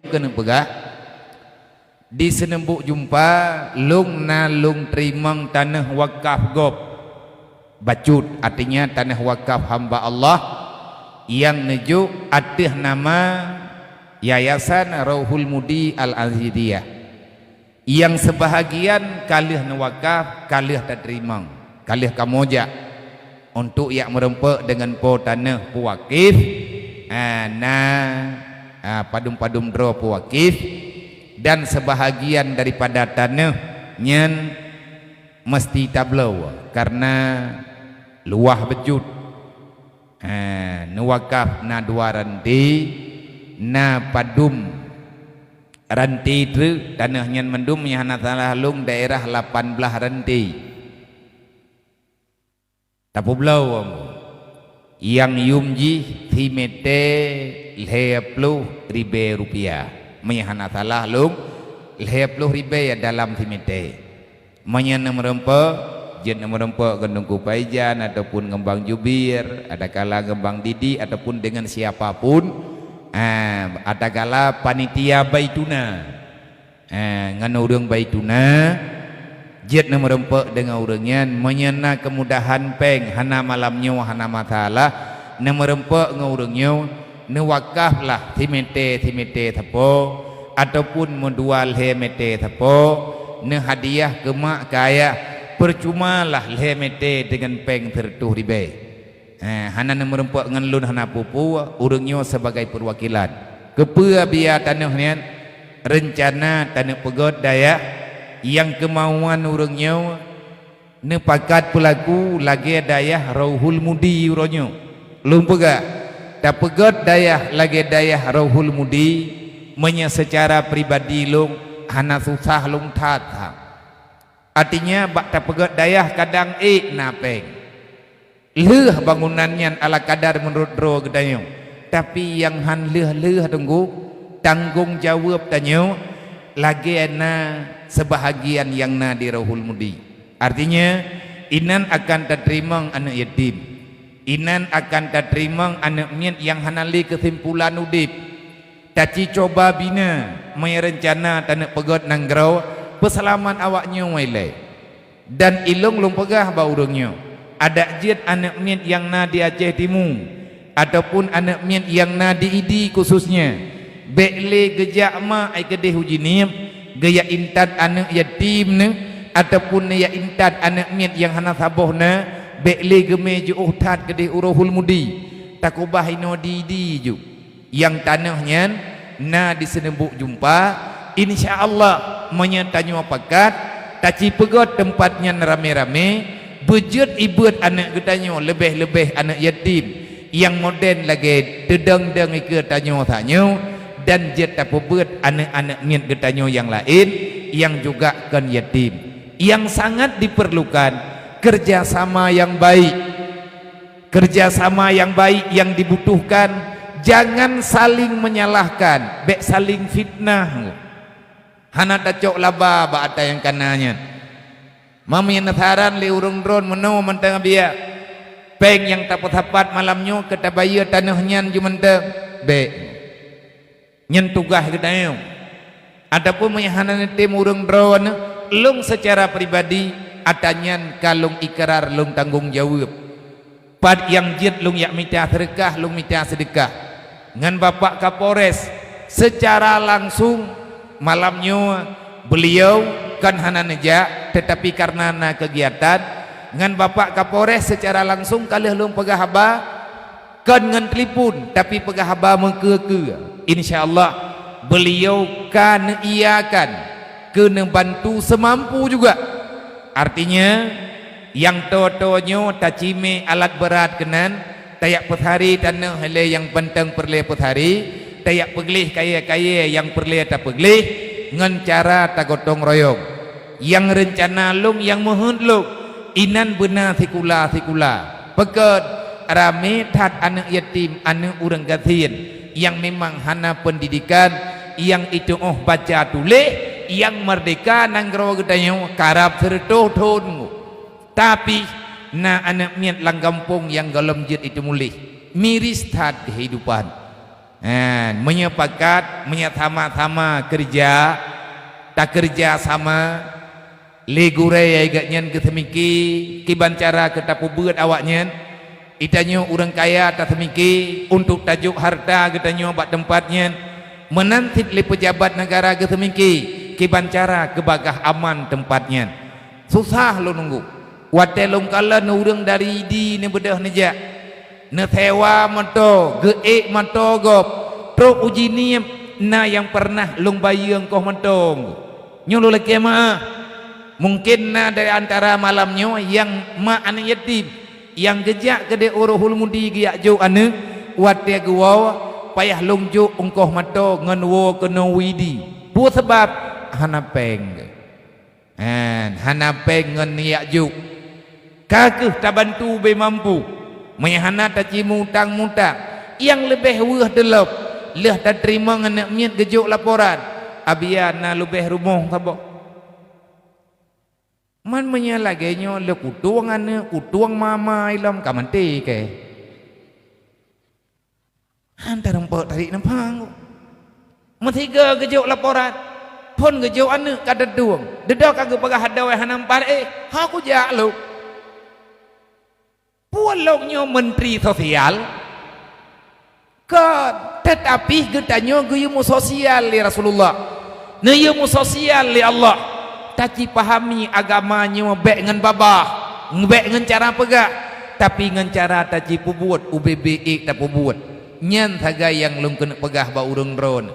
kena pegah di senembuk jumpa lung na lung terimang tanah wakaf gob bacut, artinya tanah wakaf hamba Allah yang nejuk atas nama Yayasan Rauhul Mudi Al-Azidiyah, yang sebahagian kalih nawakaf kalih tak terimang kalih kamoja untuk yang merempak dengan po tanah puwakif padum-padum dro puwakif, dan sebahagian daripada tanahnya mesti tablau karena luah bejut nawakaf na dua ranti na padum ranti tu tanahnya mendum yang salah lung daerah 18 ranti tapu belau yang yumji thimete 50 ribu rupiah menyahana salah lung 50 ribu ya dalam thimete menyana merempak jen merempak gendung kupaijan ataupun ngembang jubir, ada kala ngembang didi ataupun dengan siapapun. Ada kala panitia baituna ngana urang baituna jet na merempak dengan urangnya menyana kemudahan peng hana malamnya hana masalah na merempak dengan urangnya na wakaf lah thimete thapo ataupun mendual hemete thapo na hadiah ke mak kaya percuma lah hemete dengan peng tertuh ribe. Hana merempak dengan lun hana pupu urangnya sebagai perwakilan kepua biar tanahnya rencana tanah pegot daya yang kemauan urangnya nepakat pelaku lagi daya Rauhul Mudi urangnya lung pega tak pegot daya lagi daya Rauhul Mudi menya secara pribadi lung hana susah lung tata artinya bak tak pegot daya kadang napeng leh bangunannya ala kadar menurut dro gedanyo, tapi yang han leh tunggu tanggung jawab tanyo lagi na sebahagian yang na di Rauhul Mudi. Artinya inan akan terima anak yatim, inan akan terima anak mian yang hanali kesimpulan udip taci coba bina merencana tanah pegot nanggrau peselaman awaknya wailai dan ilung lung pegah baurungnya. Ada jet anak mian yang na di Aceh Timur ataupun anak mian yang na di Idi khususnya bekle gejak ma ai kedeh hujinim gaya intad anak yatim ne ataupun ya intad anak mian yang hana saboh na bekle gemeju uhtad kedeh Rauhul Mudi takubah ino di Idi ju yang tanahnya na di senembuk jumpa insyaallah menyatanyo pakat taci pegot tempatnya rame-rame bejut ibut anak getanyo lebih-lebih anak yatim yang moden lagi dedang-dang ke tanyo tanyo dan jet apa buat anak-anak mian getanyo yang lain yang juga kan yatim yang sangat diperlukan kerjasama yang baik yang dibutuhkan jangan saling menyalahkan bek saling fitnah hana tacok laba ba ada yang kananya mami nasaran li urung dron meno mentang biya peng yang tapat-tapat malamnya ketabaya tanahnya jumentang be nyen tugah gedayo adapun menyahanan tim urung dron lung secara pribadi atanyan kalung ikrar lung tanggung jawab pad yang jid lung yak minta sedekah lung minta sedekah ngan bapak Kapolres secara langsung malamnya beliau kan hana neja tetapi karena na kegiatan ngan bapak Kapolres secara langsung kalih lung pegah haba kan ngan telepon tapi pegah haba mengke insyaallah beliau kan iakan kena bantu semampu juga artinya yang to-tonyo tacime alat berat kenan tayak pethari tanah hele yang pentang perle pethari tayak peglih kaya-kaya yang perle tak peglih ngan cara tagotong royong yang rencana lung yang mohon lung inan benar sikula pekat rame tat anak yatim anak urang gatin yang memang hana pendidikan yang itu baca tulis yang merdeka nangro gedanyo karab serto ton tapi na anak mian lang kampung yang galam jet itu mulih miris tat kehidupan menyepakat menyatama-tama kerja tak kerja sama legure agaknya ketemiki kiban cara ketapu beut awaknya itanya orang kaya tak temiki untuk tajuk harta katanya bak tempatnya menantit le pejabat negara ketemiki kiban cara kebagah aman tempatnya susah lo nunggu watelong kala urang dari di ne bedah neja ne tewa mato geek mato gop pro uji niam na yang pernah long bayang koh matong nyolo lagi mah mungkin na dari antara malamnya yang ma anak yatim yang gejak gede uruhul mudi giak jo ane watia gua payah long jo ungkoh mato ngenwo kena widi bu sebab hanapeng hanapeng ngen yak jo kakeh tak bantu be mampu menyahana taci mutang-mutang yang lebih weh delop leh tak terima ngenak miat gejuk laporan abian na lebih rumah sabok man menyalagenya le kutuang ane kutuang mama ilam kamante ke hantar empok tarik nampang metiga gejuk laporan pun gejuk ane kada duang dedak kagak pagah hadawe hanampar aku jak lu pualoknya menteri sosial ke tetapi getanya guyumu sosial li Rasulullah nayumu sosial li Allah taci pahami agamanya bek ngan babah bek ngan cara pegak tapi ngan cara taci pubuat UBBE tak pubuat nyan saga yang lung kena pegah ba urang dron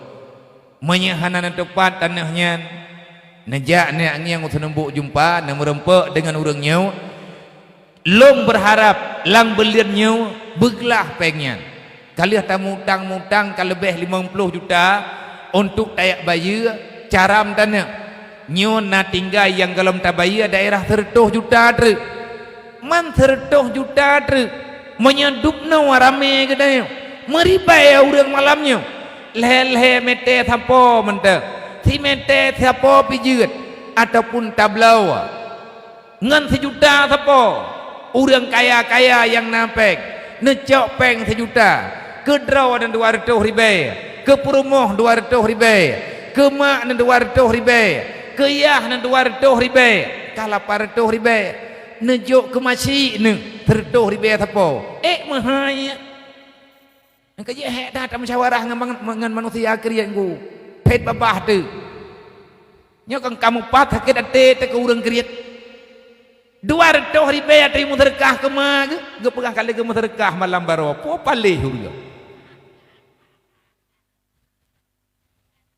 menyahanan tepat tanahnya nejak ne yang usenembuk jumpa na merempek dengan urangnya long berharap lang beliannya beglah pengnya kalian mutang-mutang kalau lebih 50 juta untuk tayak bayi caram tanah nyo na tinggal yang kalau tak bayar daerah 100 juta ter man 100 juta ter menyadupna warame kedai meribai urang malamnya leh mete thapo mente si mete thapo pijut ataupun tablau ngan sejuta thapo urang kaya-kaya yang nampek necok peng sejuta ke draw dan 200 ribu ke perumoh 200 ribu ke mak dan 200 ribu ke yah dan 200 ribu kala 400 ribu nejok ke masjid ne 100 ribu tapo mahaya kerja hek dah tak musyawarah dengan manusia krian ku pet babah tu nyok kamu pat sakit ate te ke urang kriat 200 ribu atau muterkah ke mag ge pegang kali ke muterkah malam baro po palih hurga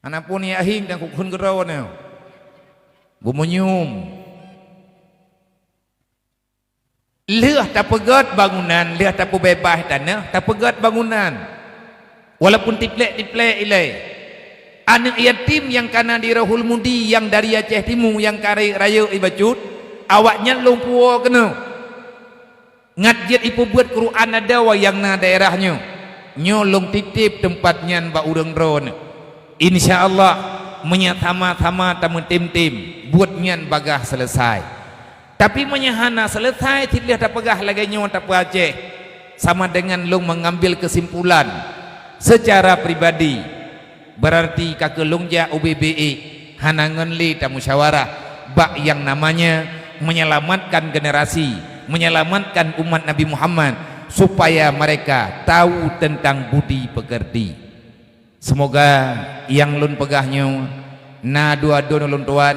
anapun ya hing dan kukun gerau ne gumunyum leh tak pegat bangunan leh tak bebas tanah tak pegat bangunan walaupun tiplek ilai anak yatim yang kana di Rahul Mudi yang dari Aceh Timur yang kari raya ibacut awaknya lumpuh kena ngajit ipu buat Quran ada yang na daerahnya nyolong titip tempatnya ba urang drone insyaallah menyatama-tama tamu tim-tim buatnya bagah selesai tapi menyahana selesai tidak pegah lagi nyawa tak Aceh sama dengan long mengambil kesimpulan secara pribadi berarti kakelungja UBBE hanangan li tak musyawarah bak yang namanya menyelamatkan generasi menyelamatkan umat Nabi Muhammad supaya mereka tahu tentang budi pekerti. Semoga yang lun pegahnya na dua-dua ulun tuan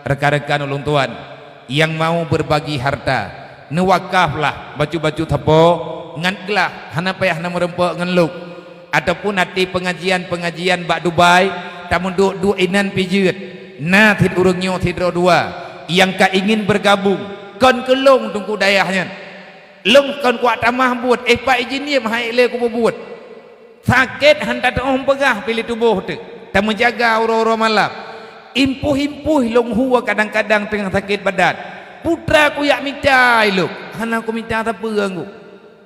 rekan-rekan ulun tuan yang mau berbagi harta newakaflah baju-baju tapo ngantlah hana payah na merempek ngenluk ataupun hati pengajian bak Dubai tamun duk inan pijut na tid urangnya tidro dua yang ka ingin bergabung kon kelong tungku dayahnya long kon kuat tamah buat pak izin dia mahai le ku buat sakit hantar orang pegah pilih tubuh tu tak menjaga uro-uro malam impuh-impuh long huwa kadang-kadang tengah sakit badan putra ku yak minta lu hana ku minta tak perang ku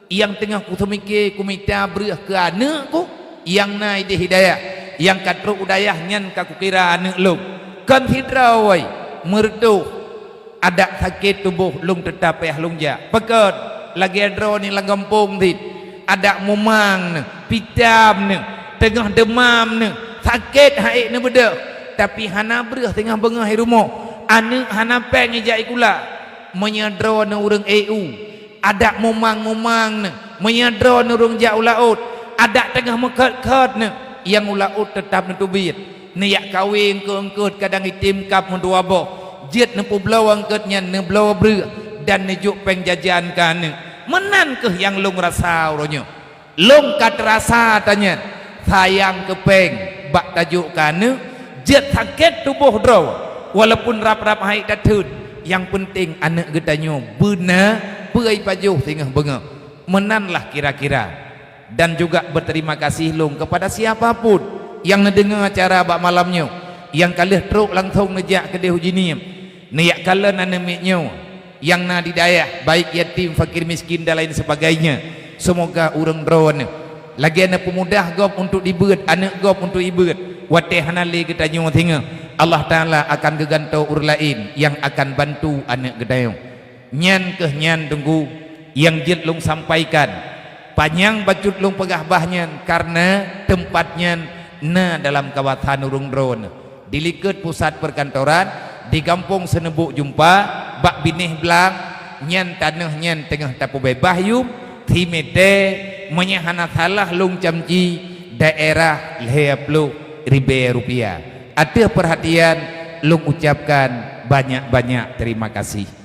yang tengah ku semikir ku minta berah ke anak ku yang nai di hidayah yang katru udayah nyan ka ku kira anak lu kan hidrawai merdu ada sakit tubuh lung tetap payah lung ja pekat lagi adro ni lang kampung dit ada mumang pitam ne tengah demam ne sakit haik ne beda tapi hana berah tengah bengah di rumah ane hana peng ejak ikula menyadra ne urang EU ada momang-momang ne menyadra ne urang jak ulaut ada tengah mekat-kat ne yang ulaut tetap ne tubit ne yak kawin ke engkut kadang itim kap mendua boh jet ne pu belau angkatnya ne belau berah dan ne juk peng jajan kan ne menan ke yang long rasa uronyo long kat rasa tanya sayang kepeng bak tajuk kana jet sakit tubuh draw walaupun rap-rap haik datun yang penting anak gedanyo beuna peuai pajuh tengah benga menanlah kira-kira dan juga berterima kasih long kepada siapapun yang mendengar acara bak malamnya yang kalih teruk langsung nejak ke deh hujiniam niak kala nanemiknya yang na di dayah baik yatim fakir miskin dan lain sebagainya semoga urang drone lagi anak pemudah gop untuk dibet anak gop untuk ibet wateh hanali kita nyu thinga Allah taala akan gegantau ur lain yang akan bantu anak gedayong nyan ke nyan tunggu yang jit lung sampaikan panjang bacut lung pegah bahnya karena tempatnya na dalam kawasan urang drone di liket pusat perkantoran di kampung Senebuk jumpa bak binih belang nyan tanah nyan tengah tapu bebah yum timete menyahana salah lung camci daerah Rp10.000 ada perhatian lung ucapkan banyak-banyak terima kasih.